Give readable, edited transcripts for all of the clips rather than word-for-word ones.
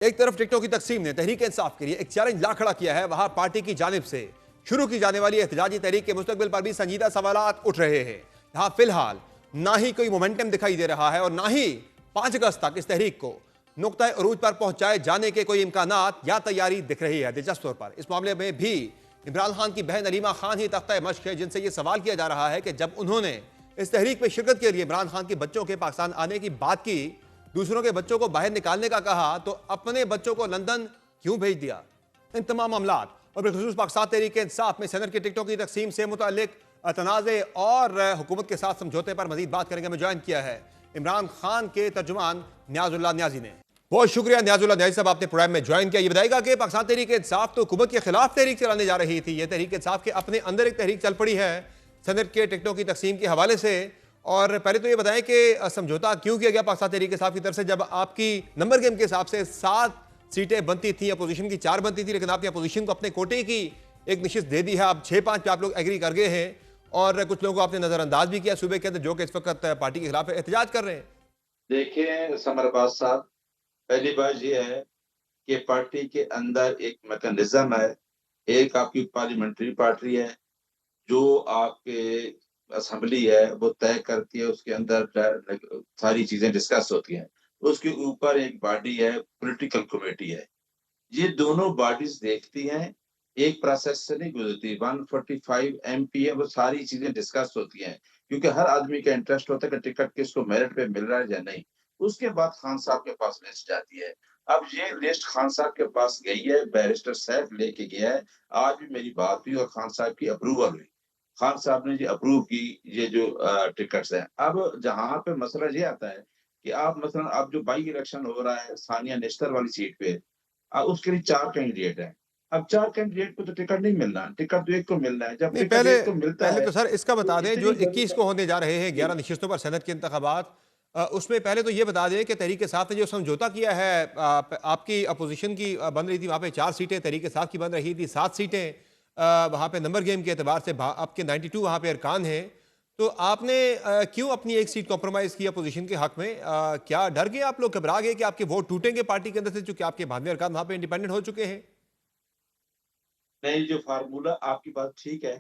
एक तरफ टिकटों की तकसीम ने तहरीक इंसाफ के लिए एक चैलेंज ला खड़ा किया है, वहां पार्टी की जानिब से शुरू की जाने वाली एहतजाजी तहरीक के मुस्तकबिल पर भी संजीदा सवालात उठ रहे हैं। यहां फिलहाल ना ही कोई मोमेंटम दिखाई दे रहा है और ना ही 5 अगस्त तक इस तहरीक को नुक्ता अरूज पर पहुंचाए जाने के कोई इम्कानात या तैयारी दिख रही है। दिलचस्प तौर पर इस मामले में भी इमरान खान की बहन अलीमा खान ही तख्ता मश्क है, जिनसे यह सवाल किया जा रहा है कि जब उन्होंने इस तहरीक में शिरकत के लिए इमरान खान के बच्चों के पाकिस्तान आने की बात की, दूसरों के बच्चों को बाहर निकालने का कहा, तो अपने बच्चों को लंदन क्यों भेज दिया? इन तमाम मामलात और बिलखुसूस पाकिस्तान तहरीक इंसाफ में सदर के टिकटों की तकसीम से मुताल्लिक तनाज़े और हुकूमत के साथ समझौते पर मजीद बात करेंगे। हमें ज्वाइन किया है इमरान खान के तर्जुमान न्याजुल्लाह न्याजी ने। बहुत शुक्रिया न्याजुल्लाह न्याजी साहब, आपने प्रोग्राम में ज्वाइन किया। ये बताएगा कि पाकिस्तान तहरीक इंसाफ तो हुकूमत के खिलाफ तहरीक चलाने जा रही थी, ये तहरीक इंसाफ के अपने अंदर एक तहरीक चल पड़ी है सदर के टिकटों की तकसीम के हवाले से। और पहले तो ये बताएं कि समझौता क्यों किया गया पाकिस्तान तहरीक इंसाफ की तरफ से, जब आपकी नंबर गेम के हिसाब से 7 सीटें बनती थी, अपोजिशन की 4 बनती थी, लेकिन आपने अपोजिशन को अपने कोटे की एक नशिस्त दे दी है। अब 6-5 पे आप लोग एग्री कर गए हैं और कुछ लोगों को आपने नजरअंदाज भी किया सूबे के अंदर, जो कि इस वक्त पार्टी के खिलाफ एहतजाज कर रहे हैं। देखिए समरबाज साहब, पहली बात ये है कि पार्टी के अंदर एक मैकेनिज्म है। एक आपकी पार्लियामेंट्री पार्टी है, जो आपके असेंबली है वो तय करती है, उसके अंदर सारी चीजें डिस्कस होती हैं। उसके ऊपर एक बॉडी है, पॉलिटिकल कमेटी है। ये दोनों बॉडीज देखती हैं, एक प्रोसेस से नहीं गुजरती। 145 एमपी है, वो सारी चीजें डिस्कस होती हैं, क्योंकि हर आदमी का इंटरेस्ट होता है कि टिकट किसको मेरिट पे मिल रहा है या नहीं। उसके बाद खान साहब के पास लिस्ट जाती है। अब ये लिस्ट खान साहब के पास गई है, बैरिस्टर सैफ लेके गया है। आज भी मेरी बात हुई और खान साहब की अप्रूवल हुई। खान साहब ने ये अप्रूव की, ये जो टिकट्स हैं। अब जहाँ पे मसला ये आता है कि आप मसलन अब जो बाई इलेक्शन हो रहा है सानिया नेशनल वाली सीट पे, उसके लिए 4 कैंडिडेट हैं। अब 4 कैंडिडेट को तो टिकट नहीं मिलना, टिकट तो एक को मिलना है। जब नहीं, टिकट पहले एक को मिलता पहले है, तो सर इसका बता तो दें, जो इतनी जल्दी 21 को होने जा रहे हैं जी, 11 नशिस्तों पर सेनेट के इंतखाबात, उसमें पहले तो ये बता दें कि तहरीक इंसाफ ने जो समझौता किया है, आपकी अपोजिशन की बन रही थी वहाँ पे 4 सीटें, तहरीक इंसाफ की बन रही थी 7 सीटें। वहाँ पे नंबर गेम के एतबार से आपके 92 वहाँ पे अरकान हैं। तो आपने क्यों अपनी एक सीट कॉम्प्रोमाइज़ की अपोजिशन के हक में? क्या डर गए आप लोग, घबरा गए कि आपके वोट टूटेंगे पार्टी के अंदर से, चूंकि आपके 92 अरकान वहाँ पे इंडिपेंडेंट हो चुके हैं? नहीं, जो फ़ॉर्मूला आपकी बात ठीक है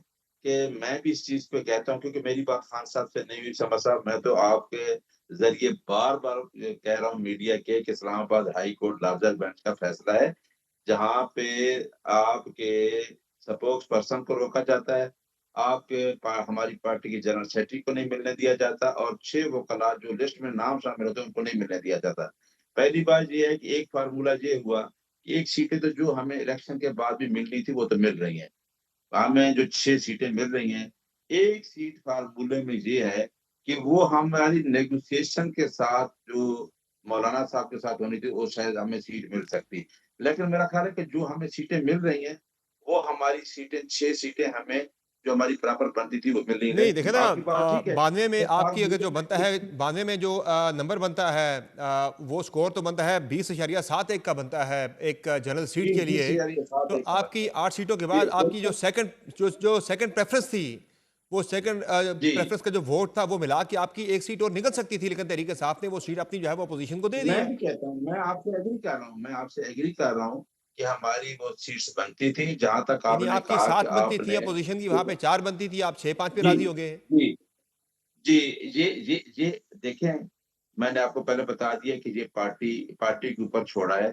कि मैं भी इस चीज़ पे कहता हूँ, क्योंकि मेरी बात खान साहब से नहीं हुई समझ साहब। मैं तो आपके ज़रिए बार-बार कह रहा हूँ मीडिया के कि Islamabad high court larger bench का फैसला है, जहाँ पे आपके स्पोक्स पर्सन को रोका जाता है, आपके हमारी पार्टी की जनरल सेक्रेटरी को नहीं मिलने दिया जाता और 6 वकला जो लिस्ट में नाम शामिल होते हैं, उनको नहीं मिलने दिया जाता। पहली बात ये है कि एक फ़ॉर्मूला ये हुआ कि 1 सीटें तो जो हमें इलेक्शन के बाद भी मिलनी थी, वो तो मिल रही हैं। हमें जो 6 सीटें मिल रही हैं, 1 सीट फ़ॉर्मूले में ये है कि वो हमारी नेगोशिएशन के साथ जो मौलाना साहब के साथ होनी थी, वो शायद हमें सीट मिल सकती। लेकिन मेरा ख़्याल है कि जो हमें सीटें मिल रही हैं, वो हमारी सीटें 6 सीटें हमें जो हमारी बराबर बनती थी, वो मिल नहीं नहीं, रही। देखे ना, आपकी बात ठीक है। 92 में तो आपकी अगर फ़ॉर्मूले जो में बनता है, 92 में जो नंबर बनता है, वो स्कोर तो बनता है 20.71 का बनता है एक जनरल सीट जी, के लिए। 20,700 तो एक आपकी बनता है। 8 सीटों के जी, बाद आपकी जो बिल्कुल। सेकंड जो सेकंड प्रेफरेंस थी, वो सेकंड जी। प्रेफरेंस का जो वोट था, वो मिला के आपकी एक सीट और निकल सकती थी, लेकिन तहरीक इंसाफ ने वो सीट अपनी जो है वो अपोजिशन को दे दी मैं है। भी कहता हूँ, मैं आपसे एग्री कर रहा हूँ कि हमारी वो सीट्स बनती थी, जहाँ तक यानी आपने आपकी कहा कि 7 बनती थी आपने अपोजिशन की, वहां पे 4 बनती थी, आप 6-5 पे जी, राजी हो गए हैं। जी, जी, ये देखें, मैंने आपको पहले बता दिया कि ये पार्टी पार्टी के ऊपर छोड़ा है।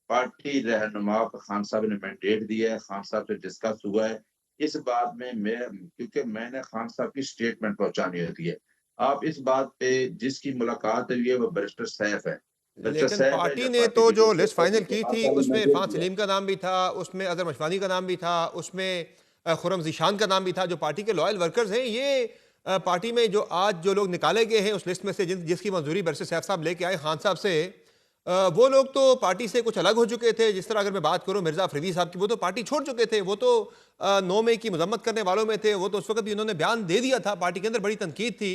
पार्टी रहनुमा को खान साहब ने मैंडेट दिया है, खान साहब से डिस्कस हुआ है। इस बात में मैं, क्योंकि मैंने खान साहब की स्टेटमेंट पहुँचानी होती है। आप इस बात पे जिसकी मुलाकात हुई है, वो बैरिस्टर सैफ है। बैरिस्टर लेकिन सैफ है पार्टी जो ने पार्टी तो की जो जो लिस्ट फाइनल की थी, आपका भी उसमें मैंडेट इरफान दिया है। सलीम का नाम भी था, उसमें अजहर मशवानी का नाम भी था, उसमें खुर्रम ज़ीशान का नाम भी था, जो पार्टी के लॉयल वर्कर्स हैं। ये पार्टी में जो आज जो लोग निकाले गए हैं उस लिस्ट में से, जिसकी मंजूरी बैरिस्टर सैफ साहब लेके आए खान साहब से, वो लोग तो पार्टी से कुछ अलग हो चुके थे। जिस तरह अगर मैं बात करूं मिर्ज़ा अफरीदी साहब की, वो तो पार्टी छोड़ चुके थे, वो तो 9 मई की मजम्मत करने वालों में थे। वो तो उस वक्त भी उन्होंने बयान दे दिया था, पार्टी के अंदर बड़ी तनकीद थी।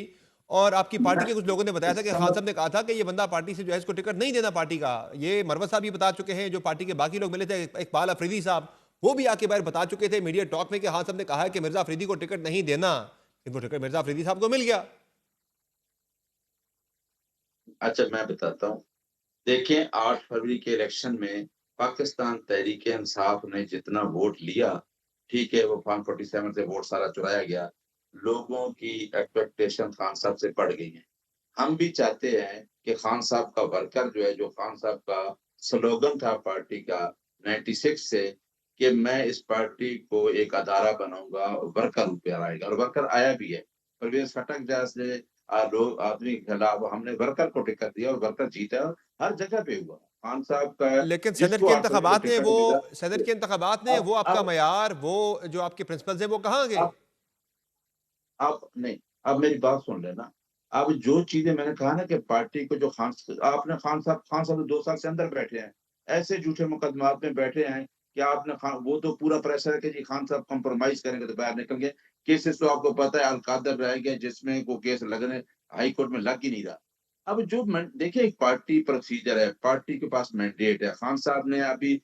और आपकी पार्टी के कुछ लोगों ने बताया मैं था कि खान समझ साहब ने कहा था कि ये बंदा पार्टी से जो है इसको टिकट नहीं देना पार्टी का। ये मरवत साहब भी बता चुके हैं, जो पार्टी के बाकी लोग मिले थे, इकबाल अफरीदी साहब, वो भी आके बाहर बता चुके थे मीडिया टॉक में कि खान साहब ने कहा है कि मिर्जा अफरीदी को टिकट नहीं देना। लेकिन वो टिकट मिर्जा अफरीदी साहब को मिल गया। अच्छा, मैं बताता हूँ। देखें 8 फरवरी के इलेक्शन में पाकिस्तान तहरीक-ए-इंसाफ ने जितना वोट लिया, ठीक है, वो फॉर्म 47 से वोट सारा चुराया गया। लोगों की एक्सपेक्टेशन खान साहब से बढ़ गई है। हम भी चाहते हैं कि खान साहब का वर्कर जो है, जो खान साहब का स्लोगन था पार्टी का 96 से, कि मैं इस पार्टी को एक अदारा बनाऊँगा, वर्कर ऊपर आएगा और वर्कर आया भी है। परवेज़ खटक जैसे लोग आदमी के खिलाफ हमने वर्कर को टिकट दिया और वर्कर जीता और हर जगह पे हुआ। खान साहब का लेकिन जिसको 8 फरवरी को टिकट मिला, सेनेट के इंतखाबात ने अब वो आपका अब मयार, वो जो आपके प्रिंसिपल्स हैं, वो कहाँ गए? अब अब नहीं, अब मेरी बात सुन लेना। अब जो चीज़ें मैंने कहा ना कि पार्टी को जो खान साहब तो 2 साल से अंदर बैठे हैं। ऐसे झूठे मुकदमात में बैठे हैं कि आपने वो तो पूरा प्रेशर है कि जी खान साहब कंप्रोमाइज़ करेंगे तो बाहर निकल गए। केसेस तो आपको पता है अल-कादर रह गया जिसमें वो केस लगने हाई कोर्ट में लग ही नहीं रहा। अब जो मैन देखिए एक पार्टी प्रोसीजर है, पार्टी के पास मैंडेट है। खान साहब ने अभी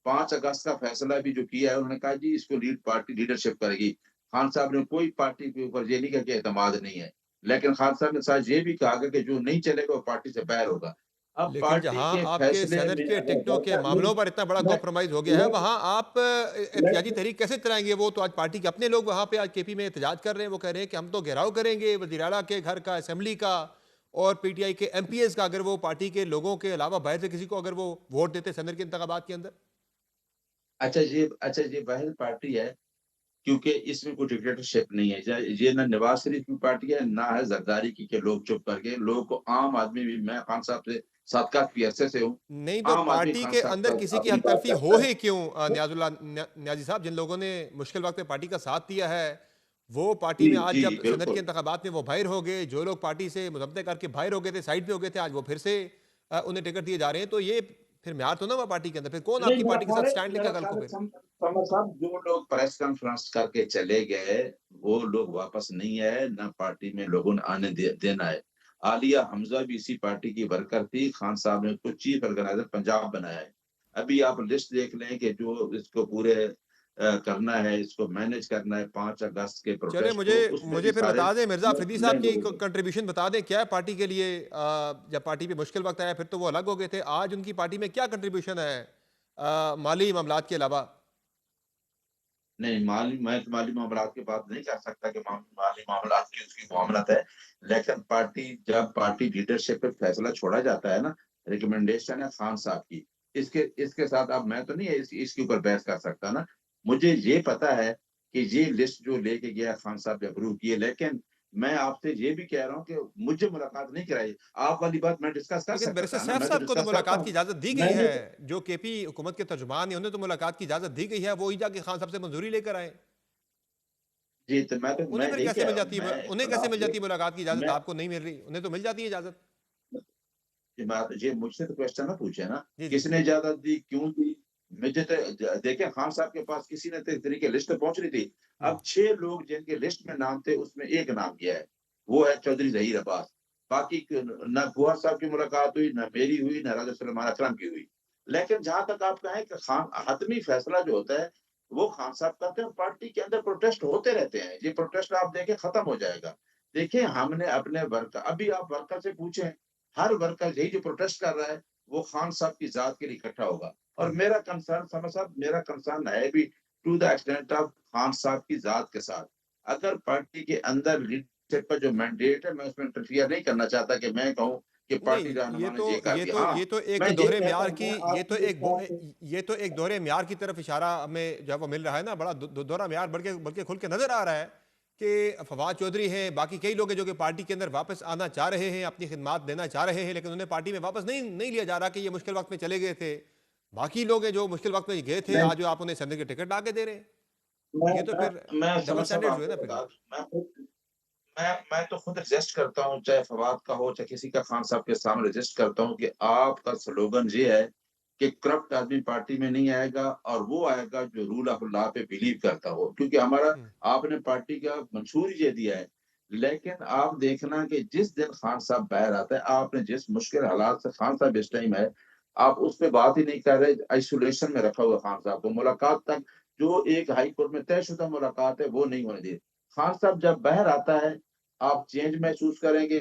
5 अगस्त का फैसला भी जो किया है उन्होंने कहा जी इसको पार्टी लीडरशिप करेगी। खान साहब ने कोई पार्टी के ऊपर ये नहीं कहा कि एतमाद नहीं है। लेकिन खान साहब ने साथ ये भी कहा कि जो नहीं चलेगा वो पार्टी से बाहर होगा। अब लेकिन पार्टी जहां के आपके फैसले सेनेट में के अगर टिकटों के वर्कर नहीं मामलों पर इतना बड़ा मैं कॉम्प्रोमाइज हो गया है, मैं वहां आप मैं एहतजाजी तहरीक कैसे चलाएंगे? वो तो आज पार्टी के अपने लोग वहां पे आज केपी में एहतजाज कर रहे हैं, वो कह रहे हैं कि हम तो घेराव करेंगे वजीर आला के घर का, असेंबली का और पीटीआई के एमपीएस का, अगर वो पार्टी के लोगों के अलावा बाहर से किसी को अगर वो वोट देते सेनेट के इंतखाबात के अंदर। अच्छा ये वाहिद पार्टी है क्योंकि इसमें कोई डिक्टेटरशिप नहीं है। ये ना नवाज़ शरीफ की पार्टी है, ना है ज़रदारी की कि लोग चुप करके लोगों को आम आदमी भी मैं खान साहब से 7 काफ़ी अरसे से हूँ। नहीं तो आम आदमी पार्टी खान के साहब अंदर का किसी की अपनी बात हमतर्फी हो करता है। ही क्यों? न्याजी साहब, जिन लोगों ने मुश्किल वक्त में पार्टी का साथ दिया है, वो पार्टी जी, में आज जी, जब सदर के बिल्कुल। इंतखाबात में वो बाहर हो गए, जो लोग पार्टी से मुज़ब्ज़े करके बाहर हो गए थे, साइड पे हो गए थे, आज वो फिर से उन्हें टिकट दिए जा रहे हैं, तो ये फिर म्यार तो ना हुआ पार्टी के अंदर। फिर कौन नहीं आपकी पार्टी के साथ स्टैंड मेरा लेगा कल को ख्याल है फिर? समर साहब जो लोग प्रेस कॉन्फ्रेंस करके चले गए, वो लोग वापस नहीं आए, ना पार्टी में लोगों ने आने देना है। आलिया हमजा भी इसी पार्टी की वर्कर थी, खान साहब ने उसको चीफ ऑर्गेनाइजर पंजाब बनाया है। अभी आप लिस्ट देख लें कि जो इसको पूरे करना है, इसको मैनेज करना है 5 अगस्त के चले, प्रोटेस्ट मुझे को, उसमें भी मुझे फिर सारे बता दें, मिर्ज़ा अफरीदी साहब नए की लोग हैं। कंट्रीब्यूशन बता दें, क्या है पार्टी के लिए? जब पार्टी पे मुश्किल वक्त आया, फिर तो वो अलग हो गए थे, आज उनकी पार्टी में क्या कंट्रीब्यूशन है माली मामलात के अलावा? नहीं, मैं तो माली मामलात की बात नहीं कर सकता कि माली मामलात की उसकी मामलत है। लेकिन जब पार्टी लीडरशिप पे फैसला छोड़ा जाता है ना, रिकमेंडेशन है खान साहब की। इसके इसके साथ अब मैं तो नहीं इसके ऊपर बहस कर सकता ना। मुझे ये पता है कि ये लिस्ट जो लेके गया खान साहब ने अप्रूव की है, लेकिन मैं आपसे ये भी कह रहा हूँ कि मुझसे मुलाकात नहीं कराई। आप वाली बात मैं डिस्कस कर लेकिन सकता बैरिस्टर था ना, सैफ मैं तो साहब को तो डिस्कस करता मुलाकात की हूँ। इजाज़त दी गई मैंने है। जो केपी हुकूमत के तर्जुमान हैं, उन्हें तो मुलाकात की इजाज़त दी गई है। वो ही जाके खान साहब से मंजूरी लेकर आए। जी, उन्हें मैं फिर यही कैसे कह मिल रहा हूँ। जाती है, मैं उन्हें कैसे इख्तिलाफ मिल जाती है मुलाकात की इजाज़त? मैं आपको नहीं मिल रही, उन्हें तो मिल जाती है इजाज़त। ये बात ये मुझसे तो क्वेश्चन ना पूछे ना, जी, जी। किसने इजाज़त दी, क्यों दी? मुझे तो देखिए खान साहब के पास किसी ने तो इस तरीके लिस्ट तो पहुँच रही थी। हुँ। अब 6 लोग जिनके लिस्ट में नाम थे उसमें एक नाम गया है, वो है चौधरी ज़हीर अब्बास। बाकी क ना गौहर साहब की मुलाकात हुई, ना मेरी हुई, ना राजा सुलेमान अकरम की हुई। लेकिन जहाँ तक आप कहें कि हतमी फैसला जो होता है, वो खान साहब करते हैं, पार्टी के अंदर प्रोटेस्ट होते रहते हैं। ये प्रोटेस्ट आप देखें खत्म हो जाएगा। देखिए हमने अपने अभी आप वर्कर से पूछें हर वर्कर यही जो प्रोटेस्ट कर रहा है, वो खान साहब की ज़ात के लिए इकट्ठा होगा। और हुँ। मेरा कंसर्न समर साहब मेरा कंसर्न है भी to the extent of Khan साहब की ज़ात के साथ। अगर पार्टी के अंदर लीडरशिप का जो मैंडेट है, मैं उसमें इंटरफियर नहीं करना चाहता कि मैं कहूँ कि पार्टी नहीं, रहनुमा ने ये कर दिया। हाँ, ये तो एक मैं ये दोहरे कहता म्यार हूँ की, मैं आपकी इस बात से ये तो एक दोहरे म्यार की तरफ इशारा हमें जो है वो मिल रहा है ना, बड़ा दोहरा म्यार बल्कि खुल के नज़र आ रहा है कि फवाद चौधरी हैं, बाकी कई लोग हैं जो कि पार्टी के अंदर वापस आना चाह रहे हैं, अपनी खिदमात देना चाह रहे हैं, लेकिन उन्हें पार्टी में वापस नहीं लिया जा रहा कि ये मुश्किल वक़्त में चले गए थे। बाकी लोग हैं जो मुश्किल वक़्त में गए थे, मैं आज जो आप उन्हें सेनेट के टिकट ला के दे रहे हैं। मैं ये तो फिर मैं डबल समझ साहब स्टैंडर्ड्स हुए आपको ना फिर बता ये। दूँ, मैं तो खुद रजिस्ट करता हूँ, चाहे फवाद का हो, चाहे किसी का खान साहब के सामने रजिस्ट करता हूँ कि आपका स्लोगन ये है कि करप्ट आदमी पार्टी में नहीं आएगा और वो आएगा जो रूल ऑफ लॉ पे बिलीव करता हो। क्योंकि हमारा हुँ। आपने पार्टी का मंशूर ये दिया है। लेकिन आप देखना कि जिस दिन खान साहब बाहर आता है, आपने जिस मुश्किल हालात से खान साहब इस टाइम है, आप उस पे बात ही नहीं कर रहे, आइसोलेशन में रखा हुआ खान साहब को। मुलाकात तक जो एक हाई कोर्ट में तयशुदा मुलाकात है, वो नहीं होने दी। खान साहब जब बाहर आता है, आप चेंज महसूस करेंगे।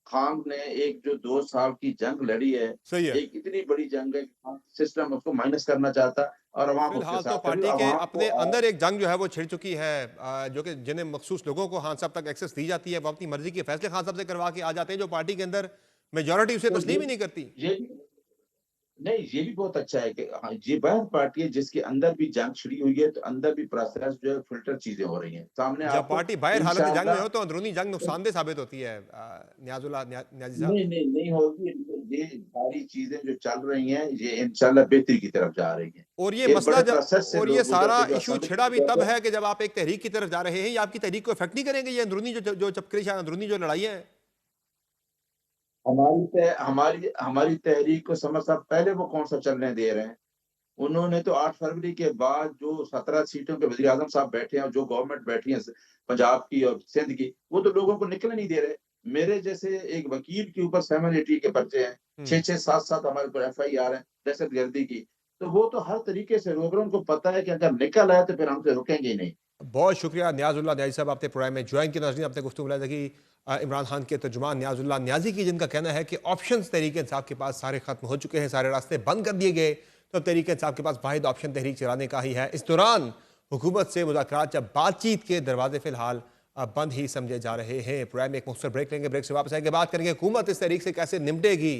खान ने एक जो 2 साल की जंग लड़ी है, सही है। एक इतनी बड़ी जंग है कि सिस्टम उसको माइनस करना चाहता और अवाम उसके फिलहाल तो साथ खड़ी पार्टी के अवाम को अपने अंदर एक जंग जो है वो छिड़ चुकी है, जो कि जिन्हें मखसूस लोगों को खान साहब तक एक्सेस दी जाती है, वो अपनी मर्जी के फैसले खान साहब से करवा के आ जाते हैं, जो पार्टी के अंदर मेजोरिटी उसे तो तस्लीम ही नहीं करती। ये नहीं, ये भी बहुत अच्छा है कि हाँ, ये वह पार्टी है जिसके अंदर भी जंग छिड़ी हुई है, तो अंदर भी प्रोसेस जो है फ़िल्टर चीज़ें हो रही हैं। सामने जब आपको पार्टी बाहर हालत जंग में इंशाअल्लाह हो तो अंदरूनी जंग नुकसानदेह साबित होती है, न्याजी साहब। नहीं होगी। ये सारी चीज़ें जो चल रही हैं, ये इंशाअल्लाह बेहतरी की तरफ जा रही हैं। और ये एक मसला बड़े प्रोसेस से और ये लोग सारा गुज़रते जो इशू असेंबली छिड़ा भी में तब गए है कि जब आप एक तहरीक की तरफ जा रहे हैं, ये आपकी तहरीक को इफेक्ट नहीं करेंगे, ये अंदरूनी जो चपकरिश है, अंदरूनी जो लड़ाइयाँ हैं। हमारी तहरीक को समर साहब पहले वो कौन-सा चलने दे रहे हैं? उन्होंने तो 8 फरवरी के बाद जो 17 सीटों के वज़ीर-ए-आज़म साहब बैठे हैं और जो गवर्नमेंट बैठी है पंजाब की और सिंध की, वो तो लोगों को निकलने नहीं दे रहे। मेरे जैसे एक वकील के ऊपर 780 के पर्चे हैं, हम्म। 6-6 7-7 हमारे ऊपर एफआईआर है दहशतगर्दी की। तो वो तो हर तरीके से रोक रहे हैं, उनको पता है कि अगर निकल आए तो फिर हमसे रुकेंगे ही नहीं। बहुत शुक्रिया न्याजुल्लाह न्याजी साहब, आपने प्रोग्राम में ज्वाइन किया। नाज़रीन, आपने गुफ्तगू बुलाई कि इमरान खान के तर्जुमान न्याजुल्लाह न्याजी की, जिनका कहना है कि ऑप्शंस तहरीक इंसाफ के पास सारे खत्म हो चुके हैं, सारे रास्ते बंद कर दिए गए, तो अब तहरीक इंसाफ के पास वाहिद ऑप्शन तहरीक चलाने का ही है। इस दौरान हुकूमत से मुज़ाकरात या बातचीत के दरवाजे फिलहाल बंद ही समझे जा रहे हैं। प्रोग्राम में एक मुख्तसर ब्रेक लेंगे, ब्रेक से वापस आएंगे, बात करेंगे हुकूमत इस तहरीक से कैसे निपटेगी।